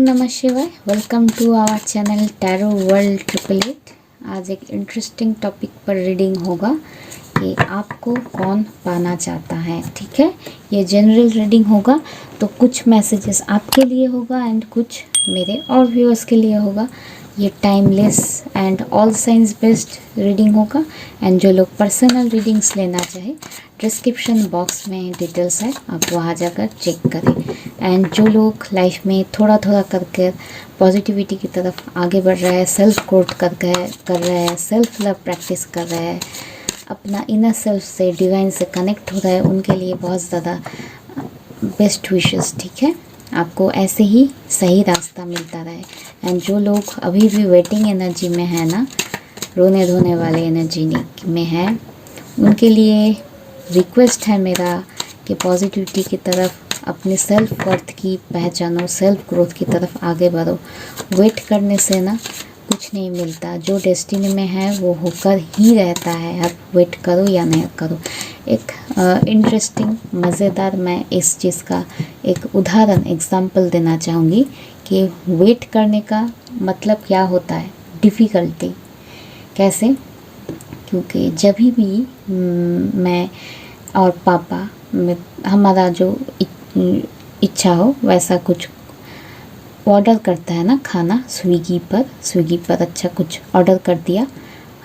नमः शिवाय। Welcome to our channel tarot world 888। आज एक इंटरेस्टिंग टॉपिक पर रीडिंग होगा कि आपको कौन पाना चाहता है। ठीक है, ये जनरल रीडिंग होगा, तो कुछ मैसेजेस आपके लिए होगा एंड कुछ मेरे और व्यूअर्स के लिए होगा। ये timeless and all science based reading होगा। एंड जो लोग पर्सनल रीडिंग्स लेना चाहे, डिस्क्रिप्शन बॉक्स में डिटेल्स है, आप वहाँ जाकर चेक करें। एंड जो लोग लाइफ में थोड़ा थोड़ा करके पॉजिटिविटी की तरफ आगे बढ़ रहा है, सेल्फ ग्रोथ कर रहा है, सेल्फ लव प्रैक्टिस कर रहा है, अपना इनर सेल्फ से डिवाइन से कनेक्ट हो रहा है, उनके लिए बहुत ज़्यादा बेस्ट विशेस। ठीक है, आपको ऐसे ही सही रास्ता मिलता रहे। एंड जो लोग अभी भी वेटिंग एनर्जी में है ना, रोने धोने वाले एनर्जी में है, उनके लिए रिक्वेस्ट है मेरा कि पॉजिटिविटी की तरफ, अपने सेल्फ वर्थ की पहचानो, सेल्फ ग्रोथ की तरफ आगे बढ़ो। वेट करने से ना कुछ नहीं मिलता। जो डेस्टिनी में है वो होकर ही रहता है, आप वेट करो या नहीं करो। एक इंटरेस्टिंग मज़ेदार मैं इस चीज़ का एक उदाहरण एग्जांपल देना चाहूँगी कि वेट करने का मतलब क्या होता है, डिफ़िकल्टी कैसे। क्योंकि जब भी मैं और पापा हमारा जो इच्छा हो वैसा कुछ ऑर्डर करता है ना, खाना स्विगी पर अच्छा कुछ ऑर्डर कर दिया,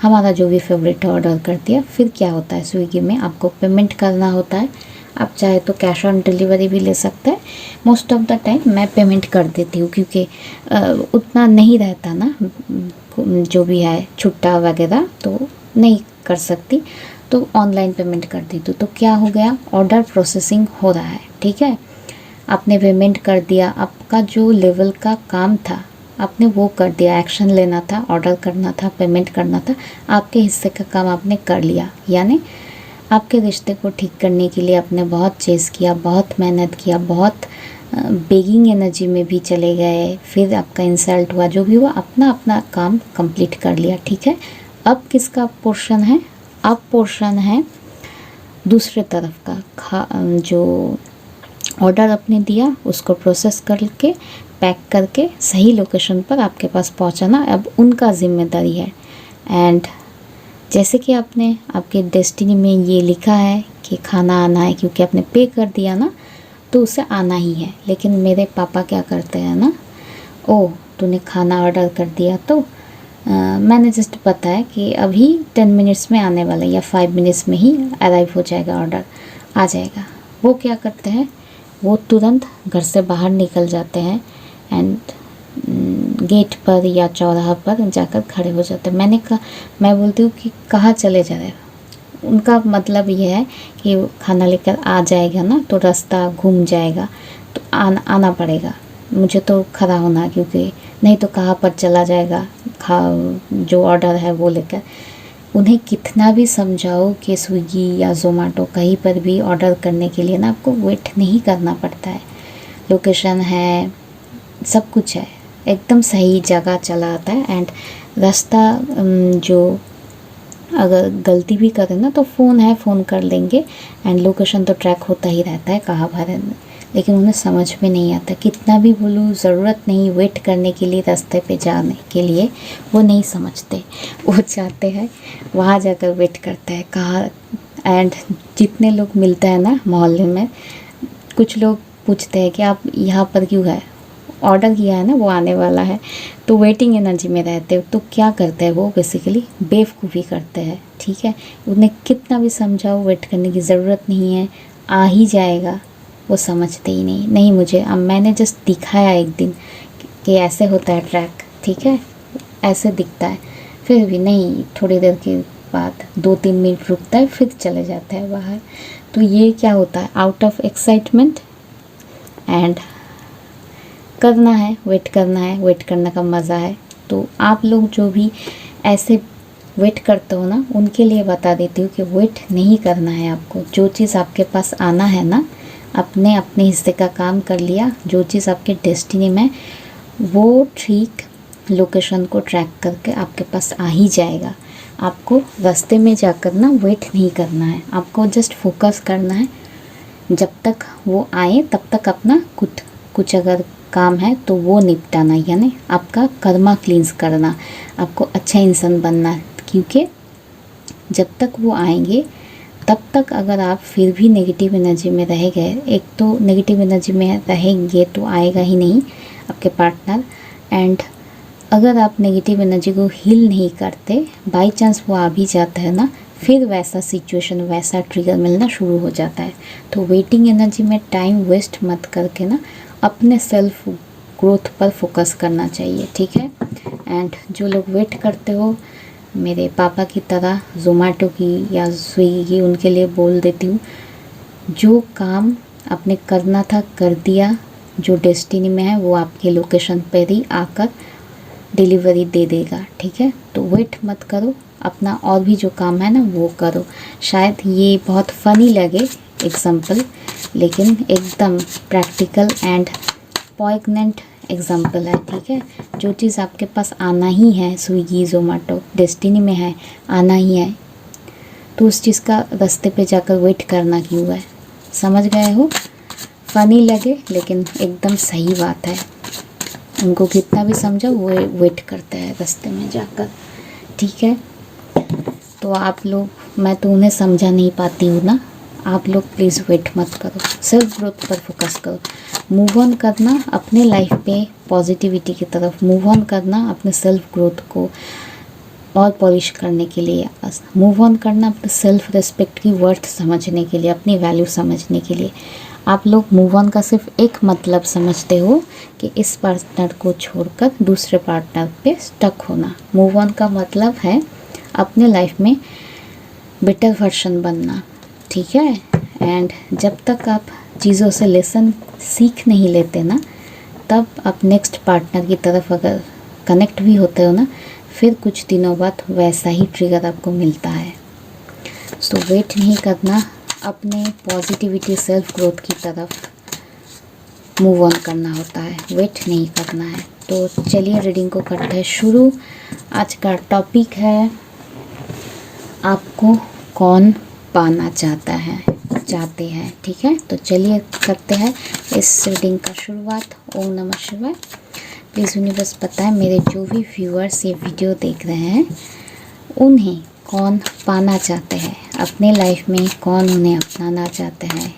हमारा जो भी फेवरेट है ऑर्डर कर दिया। फिर क्या होता है, स्विगी में आपको पेमेंट करना होता है। आप चाहे तो कैश ऑन डिलीवरी भी ले सकते हैं। मोस्ट ऑफ द टाइम मैं पेमेंट कर देती हूँ, क्योंकि उतना नहीं रहता ना, जो भी है छुट्टा वगैरह तो नहीं कर सकती, तो ऑनलाइन पेमेंट कर देती हूँ। तो क्या हो गया, ऑर्डर प्रोसेसिंग हो रहा है। ठीक है, आपने पेमेंट कर दिया, आपका जो लेवल का काम था आपने वो कर दिया, एक्शन लेना था, ऑर्डर करना था, पेमेंट करना था, आपके हिस्से का काम आपने कर लिया। यानी आपके रिश्ते को ठीक करने के लिए आपने बहुत चेस किया, बहुत मेहनत किया, बहुत बेगिंग एनर्जी में भी चले गए, फिर आपका इंसल्ट हुआ, जो भी हुआ, अपना अपना काम कंप्लीट कर लिया। ठीक है, अब किसका पोर्शन है, अब पोर्शन है दूसरे तरफ का। जो ऑर्डर आपने दिया उसको प्रोसेस करके पैक करके सही लोकेशन पर आपके पास पहुंचाना अब उनका जिम्मेदारी है। एंड जैसे कि आपने आपके डेस्टिनी में ये लिखा है कि खाना आना है, क्योंकि आपने पे कर दिया ना, तो उसे आना ही है। लेकिन मेरे पापा क्या करते हैं ना, ओह तूने खाना ऑर्डर कर दिया तो मैंने जस्ट पता है कि अभी 10 मिनट्स में आने वाला है या 5 मिनट्स में ही अराइव हो जाएगा, ऑर्डर आ जाएगा। वो क्या करते हैं, वो तुरंत घर से बाहर निकल जाते हैं एंड गेट पर या चौराहा पर जाकर खड़े हो जाते हैं। मैं बोलती हूँ कि कहाँ चले जा रहे हो। उनका मतलब ये है कि खाना लेकर आ जाएगा ना तो रास्ता घूम जाएगा, तो आना पड़ेगा मुझे तो खड़ा होना, क्योंकि नहीं तो कहाँ पर चला जाएगा जो ऑर्डर है वो लेकर। उन्हें कितना भी समझाओ कि स्विगी या ज़ोमैटो कहीं पर भी ऑर्डर करने के लिए ना आपको वेट नहीं करना पड़ता है, लोकेशन है, सब कुछ है, एकदम सही जगह चला आता है। एंड रास्ता जो अगर गलती भी करें ना तो फ़ोन है, फ़ोन कर लेंगे एंड लोकेशन तो ट्रैक होता ही रहता है कहाँ पर है। लेकिन उन्हें समझ में नहीं आता, कितना भी बोलूँ ज़रूरत नहीं वेट करने के लिए, रास्ते पे जाने के लिए, वो नहीं समझते। वो चाहते हैं वहाँ जाकर वेट करते हैं कहाँ। एंड जितने लोग मिलते हैं ना मोहल्ले में, कुछ लोग पूछते हैं कि आप यहाँ पर क्यों है, ऑर्डर किया है ना, वो आने वाला है, तो वेटिंग एनर्जी में रहते हो। तो क्या करते हैं वो, बेसिकली बेवकूफ़ी करते हैं। ठीक है, उन्हें कितना भी समझाओ वेट करने की ज़रूरत नहीं है, आ ही जाएगा, वो समझते ही नहीं। मुझे अब मैंने जस्ट दिखाया एक दिन कि ऐसे होता है ट्रैक, ठीक है, ऐसे दिखता है, फिर भी नहीं, थोड़ी देर के बाद 2-3 मिनट रुकता है, फिर चले जाता है बाहर। तो ये क्या होता है, आउट ऑफ एक्साइटमेंट। एंड करना है, वेट करना है, वेट करने का मज़ा है। तो आप लोग जो भी ऐसे वेट करते हो ना, उनके लिए बता देती हूँ कि वेट नहीं करना है आपको। जो चीज़ आपके पास आना है ना, अपने अपने हिस्से का काम कर लिया, जो चीज़ आपके डेस्टिनी में, वो ठीक लोकेशन को ट्रैक करके आपके पास आ ही जाएगा। आपको रास्ते में जाकर ना वेट नहीं करना है, आपको जस्ट फोकस करना है। जब तक वो आए तब तक अपना कुछ अगर काम है तो वो निपटाना, यानी आपका कर्मा क्लींस करना, आपको अच्छा इंसान बनना। क्योंकि जब तक वो आएंगे तब तक अगर आप फिर भी नेगेटिव एनर्जी में रह गए, एक तो नेगेटिव एनर्जी में रहेंगे तो आएगा ही नहीं आपके पार्टनर, एंड अगर आप नेगेटिव एनर्जी को हील नहीं करते, बाई चांस वो आ भी जाता है ना, फिर वैसा सिचुएशन, वैसा ट्रिगर मिलना शुरू हो जाता है। तो वेटिंग एनर्जी में टाइम वेस्ट मत करके ना अपने सेल्फ ग्रोथ पर फोकस करना चाहिए, ठीक है। एंड जो लोग वेट करते हो, मेरे पापा की तरह जोमेटो की या स्विगी की, उनके लिए बोल देती हूँ, जो काम आपने करना था कर दिया, जो डेस्टिनी में है वो आपके लोकेशन पर ही आकर डिलीवरी दे देगा, ठीक है। तो वेट मत करो, अपना और भी जो काम है ना वो करो। शायद ये बहुत फ़नी लगे एग्जाम्पल, लेकिन एकदम प्रैक्टिकल एंड पॉइगनेंट एग्जाम्पल है, ठीक है। जो चीज़ आपके पास आना ही है, स्विगी जोमेटो डेस्टिनी में है, आना ही है, तो उस चीज़ का रास्ते पे जाकर वेट करना क्यों है। समझ गए हो? फ़नी लगे लेकिन एकदम सही बात है। उनको कितना भी समझो वो वेट करते हैं रास्ते में जाकर, ठीक है। तो आप लोग, मैं तो उन्हें समझा नहीं पाती हूँ ना, आप लोग प्लीज़ वेट मत करो, सेल्फ ग्रोथ पर फोकस करो। मूव ऑन करना अपने लाइफ पे पॉजिटिविटी की तरफ, मूव ऑन करना अपने सेल्फ ग्रोथ को और पॉलिश करने के लिए, मूव ऑन करना अपने सेल्फ रिस्पेक्ट की वर्थ समझने के लिए, अपनी वैल्यू समझने के लिए। आप लोग मूव ऑन का सिर्फ एक मतलब समझते हो कि इस पार्टनर को छोड़कर दूसरे पार्टनर पे स्टक होना। मूव ऑन का मतलब है अपने लाइफ में बेटर वर्जन बनना, ठीक है। एंड जब तक आप चीज़ों से लेसन सीख नहीं लेते ना, तब आप नेक्स्ट पार्टनर की तरफ अगर कनेक्ट भी होते हो ना, फिर कुछ दिनों बाद वैसा ही ट्रिगर आपको मिलता है। सो वेट नहीं करना, अपने पॉजिटिविटी सेल्फ ग्रोथ की तरफ मूव ऑन करना होता है, वेट नहीं करना है। तो चलिए रीडिंग को करते हैं शुरू। आज का टॉपिक है, आपको कौन पाना चाहते हैं, ठीक है। तो चलिए करते हैं इस रीडिंग का शुरुआत। ओम नमः शिवाय। प्लीज़ यूनिवर्स बताएं मेरे जो भी व्यूअर्स ये वीडियो देख रहे हैं, उन्हें कौन पाना चाहते हैं, अपने लाइफ में कौन उन्हें अपनाना चाहते हैं,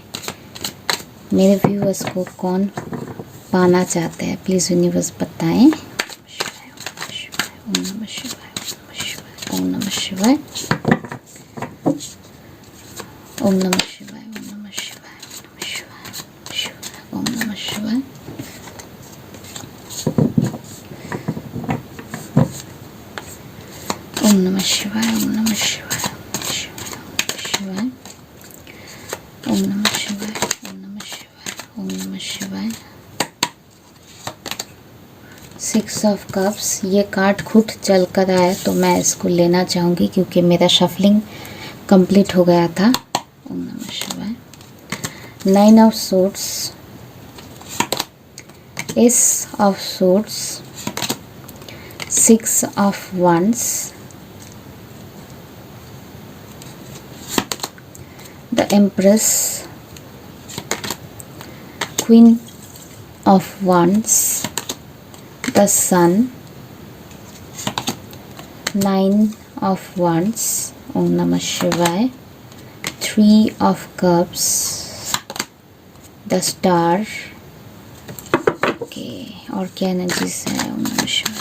मेरे व्यूअर्स को कौन पाना चाहते हैं, प्लीज़ यूनिवर्स बताएं। ओम नमः शिवाय, ओम नमः शिवाय, ओम नमः शिवाय, ओम नमः शिवाय, ओम नमः शिवाय, ओम नमः शिवाय, ओम नमः शिवाय, ओम नमः शिवाय, ओम नमः शिवाय, ओम नमः शिवाय। 6 ऑफ कप्स, ये कार्ड खुद चल कर आया तो मैं इसको लेना चाहूँगी क्योंकि मेरा शफलिंग कंप्लीट हो गया था। ओम नमः शिवाय। 9 of swords, S of swords, 6 of wands, the empress, queen of wands, the sun, 9 of wands, Om Namah Shivaya, 3 of cups, the star। Okay, और क्या एनर्जीज है? ओम नमः शिवाय,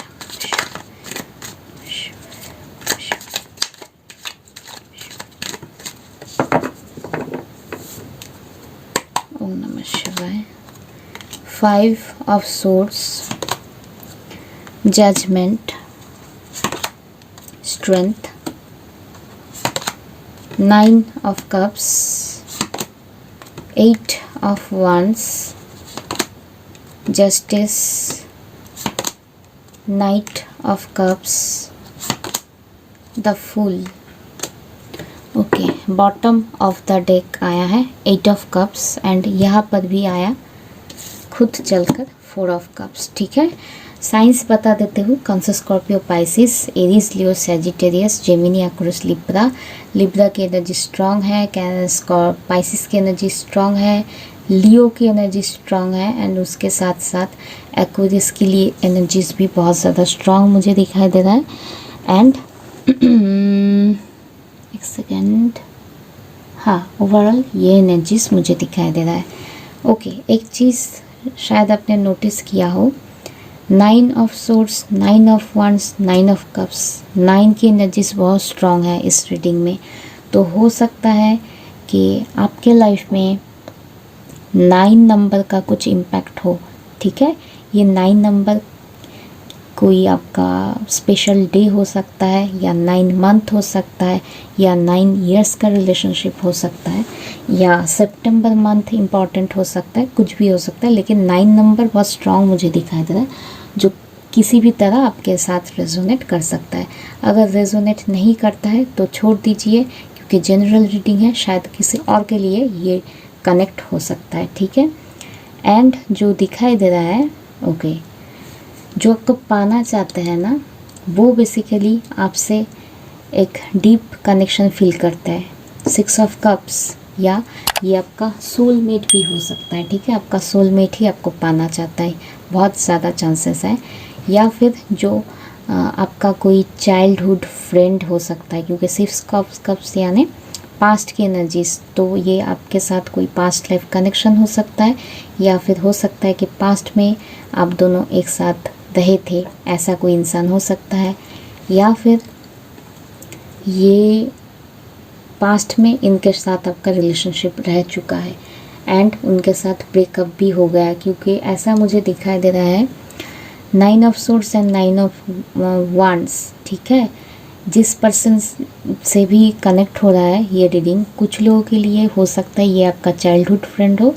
ओम नमः शिवाय। 5 of swords, judgment, strength, 9 of cups, 8 of wands, justice, knight of cups, the fool। Okay, bottom of the deck आया है 8 of cups, and यहाँ पर भी आया खुद चलकर 4 ऑफ कप्स, ठीक है। साइंस बता देते हूँ। Cancer, Scorpio, Pisces, Aries, Leo, Sagittarius, Gemini, Aquarius, Libra. Libra की एनर्जी स्ट्रांग है, पाइसिस की एनर्जी स्ट्रांग है, लियो की एनर्जी स्ट्रांग है, एंड उसके साथ साथ एक्वेरियस की लिए एनर्जीज भी बहुत ज़्यादा स्ट्रांग मुझे दिखाई दे रहा है। एंड एक सेकेंड, हाँ, ओवरऑल ये एनर्जीज मुझे दिखाई दे रहा है। ओके, एक चीज़ शायद आपने नोटिस किया हो, 9 of swords, 9 of wands, 9 of cups, 9 की एनर्जीज बहुत स्ट्रांग है इस रीडिंग में। तो हो सकता है कि आपके लाइफ में 9 नंबर का कुछ इम्पैक्ट हो। ठीक है, ये 9 नंबर कोई आपका स्पेशल डे हो सकता है, या 9 मंथ हो सकता है, या 9 इयर्स का रिलेशनशिप हो सकता है, या सितंबर मंथ इम्पॉर्टेंट हो सकता है, कुछ भी हो सकता है। लेकिन 9 नंबर बहुत स्ट्रांग मुझे दिखाई दे रहा है, जो किसी भी तरह आपके साथ रेजोनेट कर सकता है। अगर रेजोनेट नहीं करता है तो छोड़ दीजिए, क्योंकि जनरल रीडिंग है, शायद किसी और के लिए ये कनेक्ट हो सकता है। ठीक है, एंड जो दिखाई दे रहा है, ओके, जो आपको पाना चाहते हैं ना, वो बेसिकली आपसे एक डीप कनेक्शन फील करता है। 6 ऑफ कप्स, या ये आपका सोलमेट भी हो सकता है। ठीक है, आपका सोलमेट ही आपको पाना चाहता है, बहुत ज़्यादा चांसेस है। या फिर जो आपका कोई चाइल्डहुड फ्रेंड हो सकता है, क्योंकि 6 कप्स यानी पास्ट की एनर्जीज, तो ये आपके साथ कोई पास्ट लाइफ कनेक्शन हो सकता है, या फिर हो सकता है कि पास्ट में आप दोनों एक साथ रहे थे, ऐसा कोई इंसान हो सकता है। या फिर ये पास्ट में इनके साथ आपका रिलेशनशिप रह चुका है एंड उनके साथ ब्रेकअप भी हो गया, क्योंकि ऐसा मुझे दिखाई दे रहा है 9 of source and 9 of wands. ठीक है, जिस पर्सन से भी कनेक्ट हो रहा है ये रीडिंग, कुछ लोगों के लिए हो सकता है ये आपका चाइल्डहुड फ्रेंड हो,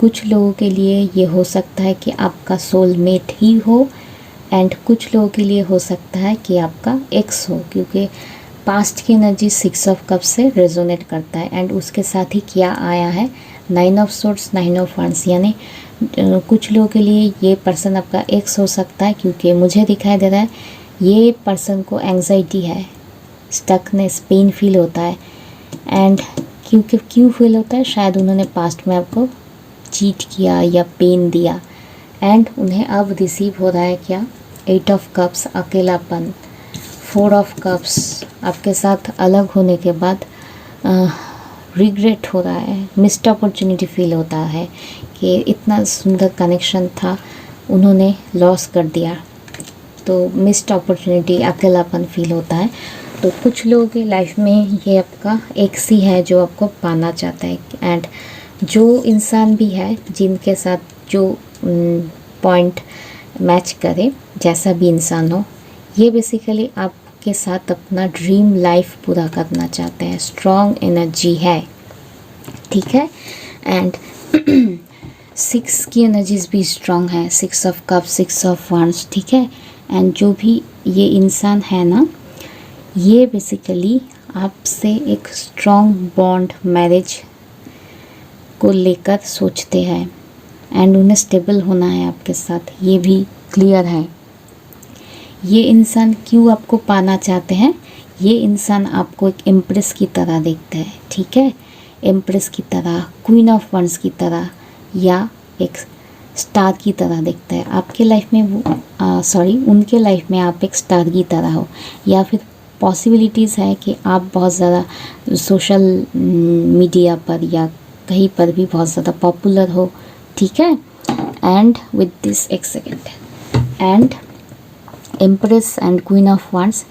कुछ लोगों के लिए ये हो सकता है कि आपका सोलमेट ही हो, एंड कुछ लोगों के लिए हो सकता है कि आपका एक्स हो, क्योंकि पास्ट की एनर्जी 6 ऑफ कप से रेजोनेट करता है। एंड उसके साथ ही क्या आया है, 9 ऑफ सोर्स, 9 ऑफ वंस, यानी कुछ लोगों के लिए ये पर्सन आपका एक्स हो सकता है, क्योंकि मुझे दिखाई दे रहा है ये पर्सन को एंग्जाइटी है, स्टकनेस, पेन फील होता है। एंड क्योंकि क्यों फील होता है, शायद उन्होंने पास्ट में आपको चीट किया या पेन दिया, एंड उन्हें अब रिसीव हो रहा है क्या, 8 ऑफ कप्स, अकेलापन, 4 ऑफ कप्स, आपके साथ अलग होने के बाद रिग्रेट हो रहा है, मिस्ड अपॉर्चुनिटी फील होता है कि इतना सुंदर कनेक्शन था, उन्होंने लॉस कर दिया, तो मिस्ड अपॉर्चुनिटी, अकेलापन फील होता है। तो कुछ लोगों की लाइफ में ये आपका एक्स ही है जो आपको पाना चाहता है, एंड जो इंसान भी है जिनके साथ जो पॉइंट मैच करे, जैसा भी इंसान हो, ये बेसिकली आपके साथ अपना ड्रीम लाइफ पूरा करना चाहते हैं, स्ट्रॉन्ग एनर्जी है। ठीक है, एंड 6 की एनर्जीज भी स्ट्रॉन्ग है, 6 ऑफ कप, 6 ऑफ वंस। ठीक है, एंड जो भी ये इंसान है ना, ये बेसिकली आपसे एक स्ट्रॉन्ग बॉन्ड, मैरिज को लेकर सोचते हैं, एंड उन्हें स्टेबल होना है आपके साथ, ये भी क्लियर है। ये इंसान क्यों आपको पाना चाहते हैं, ये इंसान आपको एक एम्प्रेस की तरह देखता है। ठीक है, एम्प्रेस की तरह, क्वीन ऑफ वंस की तरह, या एक स्टार की तरह देखता है। आपके लाइफ में उनके लाइफ में आप एक स्टार की तरह हो, या फिर पॉसिबिलिटीज़ है कि आप बहुत ज़्यादा सोशल मीडिया पर या कहीं पर भी बहुत ज़्यादा पॉपुलर हो। ठीक है, एंड विद दिस, एक second, and empress and queen of wands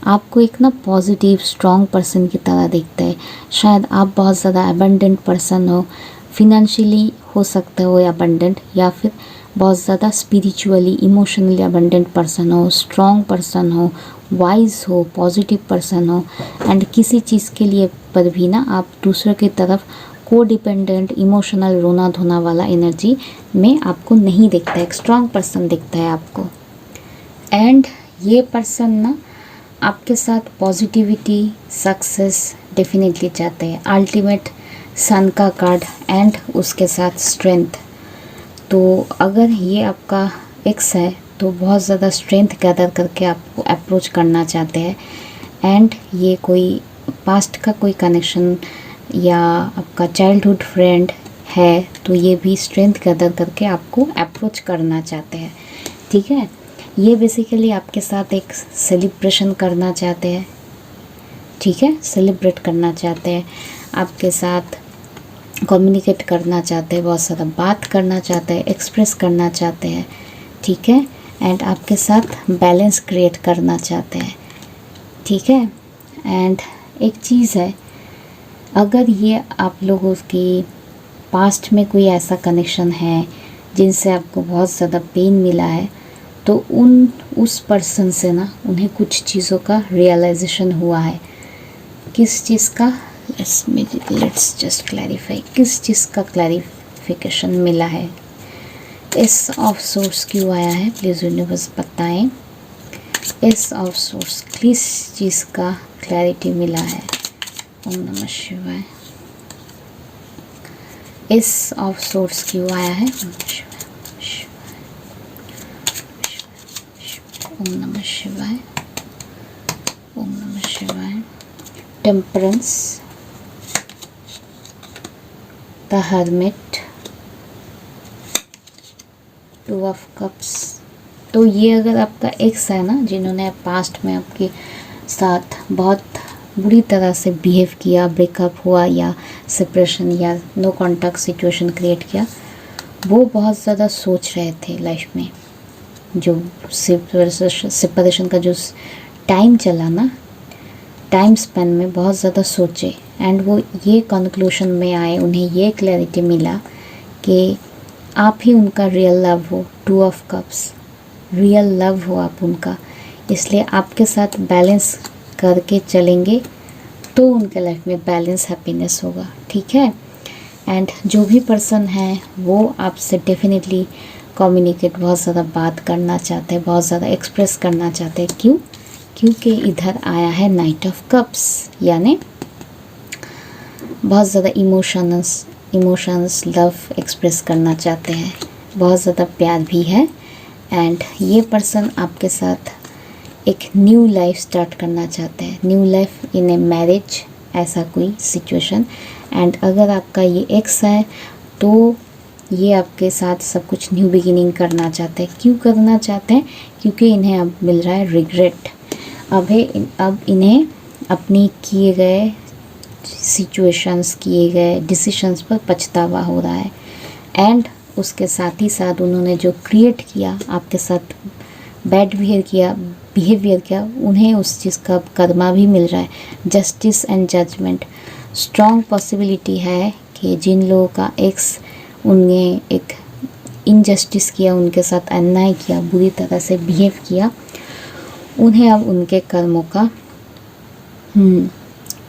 आपको एक ना पॉजिटिव स्ट्रॉन्ग पर्सन की तरह देखता है। शायद आप बहुत ज़्यादा अबंडेंट पर्सन हो, फिनेंशियली हो सकते हो अबंडेंट, या फिर बहुत ज़्यादा स्पिरिचुअली, इमोशनली अबंडेंट पर्सन हो, स्ट्रॉन्ग पर्सन हो, वाइज हो, पॉजिटिव पर्सन हो, एंड किसी चीज़ के लिए पर भी ना आप दूसरों की तरफ को डिपेंडेंट, इमोशनल, रोना धोना वाला एनर्जी में आपको नहीं दिखता है, एक स्ट्रॉन्ग पर्सन दिखता है आपको। एंड ये पर्सन ना आपके साथ पॉजिटिविटी, सक्सेस डेफिनेटली चाहते हैं, अल्टीमेट सन का कार्ड, एंड उसके साथ स्ट्रेंथ। तो अगर ये आपका एक्स है तो बहुत ज़्यादा स्ट्रेंथ गैदर करके आपको अप्रोच करना चाहते हैं। एंड ये कोई पास्ट का कोई कनेक्शन या आपका चाइल्डहुड फ्रेंड है तो ये भी स्ट्रेंथ गैदर करके आपको अप्रोच करना चाहते हैं, ठीक है। ये बेसिकली आपके साथ एक सेलिब्रेशन करना चाहते हैं, ठीक है, सेलिब्रेट करना चाहते हैं, आपके साथ कम्युनिकेट करना चाहते हैं, बहुत ज़्यादा बात करना चाहते हैं, एक्सप्रेस करना चाहते हैं, ठीक है। एंड आपके साथ बैलेंस क्रिएट करना चाहते हैं, ठीक है। एंड एक चीज़ है, अगर ये आप लोगों की पास्ट में कोई ऐसा कनेक्शन है जिनसे आपको बहुत ज़्यादा पेन मिला है, तो उस पर्सन से ना उन्हें कुछ चीज़ों का रियलाइजेशन हुआ है। किस चीज़ का, लेट्स जस्ट क्लैरिफाई, किस चीज़ का क्लैरिफिकेशन मिला है। एस ऑफ सोर्स क्यों आया है, प्लीज़ यूनिवर्स बताएं। एस ऑफ सोर्स किस चीज़ का क्लैरिटी मिला है। ओम नमः शिवाय। एस ऑफ सोर्स क्यों आया है, ओम नमः शिवाय, ओम नमः शिवाय। Temperance, the hermit, two of cups. तो ये अगर आपका एक्स है ना, जिन्होंने पास्ट में आपके साथ बहुत बुरी तरह से बिहेव किया, ब्रेकअप हुआ या सेपरेशन या नो कॉन्टैक्ट सिचुएशन क्रिएट किया, वो बहुत ज़्यादा सोच रहे थे लाइफ में। जो सेपरेशन का जो टाइम चला ना, टाइम स्पेन में बहुत ज़्यादा सोचे एंड वो ये कंक्लूजन में आए, उन्हें ये क्लैरिटी मिला कि आप ही उनका रियल लव हो। Two of cups, real love हो आप उनका, इसलिए आपके साथ बैलेंस करके चलेंगे तो उनके लाइफ में बैलेंस हैप्पीनेस होगा, ठीक है। एंड जो भी पर्सन है वो आपसे डेफिनेटली कम्युनिकेट, बहुत ज़्यादा बात करना चाहते हैं, बहुत ज़्यादा एक्सप्रेस करना चाहते हैं। क्यों? क्योंकि इधर आया है नाइट ऑफ कप्स, यानी बहुत ज़्यादा इमोशंस लव एक्सप्रेस करना चाहते हैं, बहुत ज़्यादा प्यार भी है। एंड ये पर्सन आपके साथ एक न्यू लाइफ स्टार्ट करना चाहते हैं, new life in a marriage, ऐसा कोई सिचुएशन। एंड अगर आपका ये एक्स है तो ये आपके साथ सब कुछ न्यू बिगिनिंग करना चाहते हैं। क्यों करना चाहते हैं? क्योंकि इन्हें अब मिल रहा है रिग्रेट। अब इन्हें अपनी किए गए सिचुएशंस, किए गए डिसीशंस पर पछतावा हो रहा है। एंड उसके साथ ही साथ उन्होंने जो क्रिएट किया, आपके साथ बैड बिहेवियर किया, उन्हें उस चीज़ का कर्मा भी मिल रहा है। Justice and judgment, strong possibility है कि जिन लोगों का एक्स उनने एक इनजस्टिस किया, उनके साथ अन्याय किया, बुरी तरह से बिहेव किया, उन्हें अब उनके कर्मों का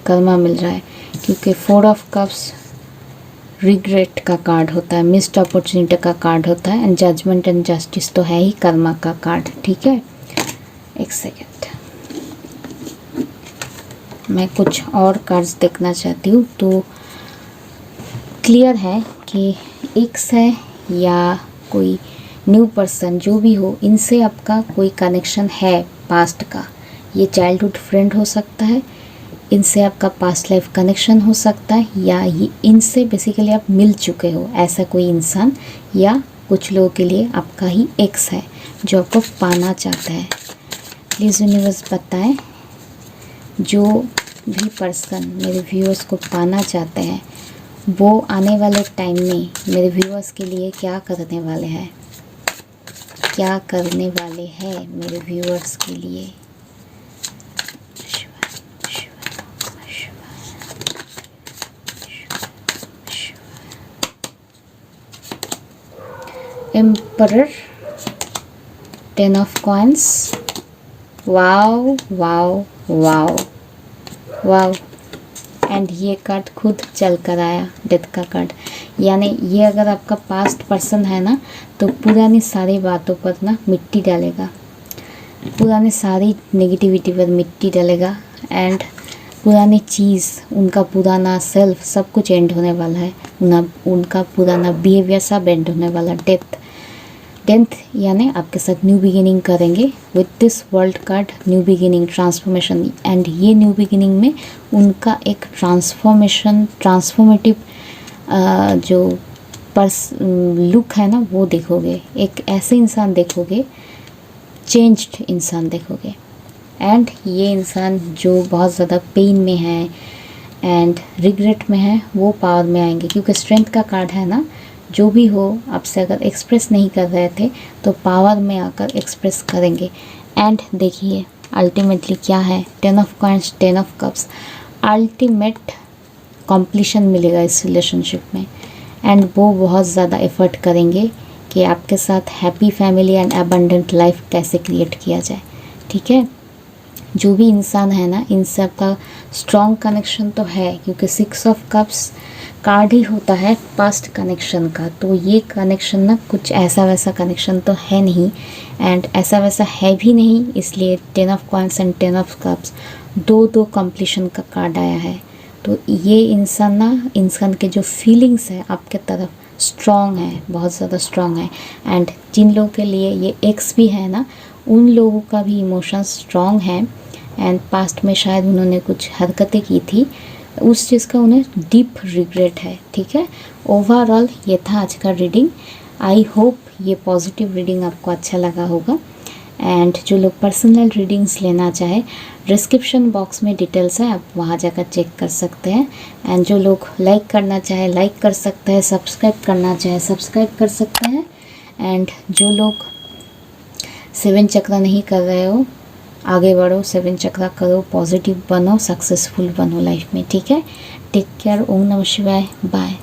कर्मा मिल रहा है। क्योंकि 4 ऑफ कप्स रिग्रेट का कार्ड होता है, मिस्ड अपॉर्चुनिटी का कार्ड होता है, एंड जजमेंट एंड जस्टिस तो है ही कर्मा का कार्ड, ठीक है। एक सेकेंड, मैं कुछ और कार्ड्स देखना चाहती हूँ। तो क्लियर है कि एक्स है या कोई न्यू पर्सन, जो भी हो, इनसे आपका कोई कनेक्शन है पास्ट का। ये चाइल्डहुड फ्रेंड हो सकता है, इनसे आपका पास्ट लाइफ कनेक्शन हो सकता है, या ये इनसे बेसिकली आप मिल चुके हो, ऐसा कोई इंसान, या कुछ लोगों के लिए आपका ही एक्स है जो आपको पाना चाहता है। प्लीज़ यूनिवर्स बताएं, जो भी पर्सन मेरे व्यूअर्स को पाना चाहते हैं वो आने वाले टाइम में मेरे व्यूअर्स के लिए क्या करने वाले हैं, क्या करने वाले हैं मेरे व्यूअर्स के लिए। Emperor, 10 of coins, wow wow wow wow. And ये कार्ड खुद चल कर आया, डेथ का कार्ड। यानी ये अगर आपका पास्ट पर्सन है ना, तो पुरानी सारी बातों पर ना मिट्टी डालेगा, पुरानी सारी नेगेटिविटी पर मिट्टी डालेगा। एंड पुरानी चीज़, उनका पुराना सेल्फ, सब कुछ एंड होने वाला है। उनका पुराना बिहेवियर सब एंड होने वाला। डेथ, 10th यानी आपके साथ न्यू बिगिनिंग करेंगे with this world card, new beginning, transformation. And ये न्यू बिगिनिंग में उनका एक ट्रांसफॉर्मेटिव जो लुक है ना वो देखोगे। एक ऐसे इंसान देखोगे, चेंज्ड इंसान देखोगे। एंड ये इंसान जो बहुत ज़्यादा पेन में है एंड रिग्रेट में है वो पावर में आएंगे, क्योंकि स्ट्रेंथ का कार्ड है ना। जो भी हो आपसे अगर एक्सप्रेस नहीं कर रहे थे तो पावर में आकर एक्सप्रेस करेंगे। एंड देखिए अल्टीमेटली क्या है, 10 of coins, 10 of cups. Ultimate completion मिलेगा इस रिलेशनशिप में। एंड वो बहुत ज़्यादा एफर्ट करेंगे कि आपके साथ happy family and abundant life कैसे क्रिएट किया जाए। ठीक है, जो भी इंसान है ना, इन सब का स्ट्रॉन्ग कनेक्शन तो है, क्योंकि 6 ऑफ कप्स कार्ड ही होता है पास्ट कनेक्शन का। तो ये कनेक्शन ना कुछ ऐसा वैसा कनेक्शन तो है नहीं, एंड ऐसा वैसा है भी नहीं, इसलिए 10 of coins and 10 of cups दो कंप्लीशन का कार्ड आया है। तो ये इंसान के जो फीलिंग्स है आपके तरफ स्ट्रॉन्ग है, बहुत ज़्यादा स्ट्रॉन्ग है। एंड जिन लोगों के लिए ये एक्स भी है ना, उन लोगों का भी इमोशंस स्ट्रॉन्ग है। एंड पास्ट में शायद उन्होंने कुछ हरकतें की थी, उस चीज़ का उन्हें डीप रिग्रेट है। ठीक है, ओवरऑल ये था आज का रीडिंग। आई होप ये पॉजिटिव रीडिंग आपको अच्छा लगा होगा। एंड जो लोग पर्सनल रीडिंग्स लेना चाहे, डिस्क्रिप्शन बॉक्स में डिटेल्स है, आप वहाँ जाकर चेक कर सकते हैं। एंड जो लोग लाइक करना चाहे लाइक कर सकते हैं, सब्सक्राइब करना चाहे सब्सक्राइब कर सकते हैं। एंड जो लोग 7 चक्र नहीं कर रहे हो, आगे बढ़ो, 7 चक्र करो, पॉजिटिव बनो, सक्सेसफुल बनो लाइफ में। ठीक है, टेक केयर, ओम नमः शिवाय, बाय।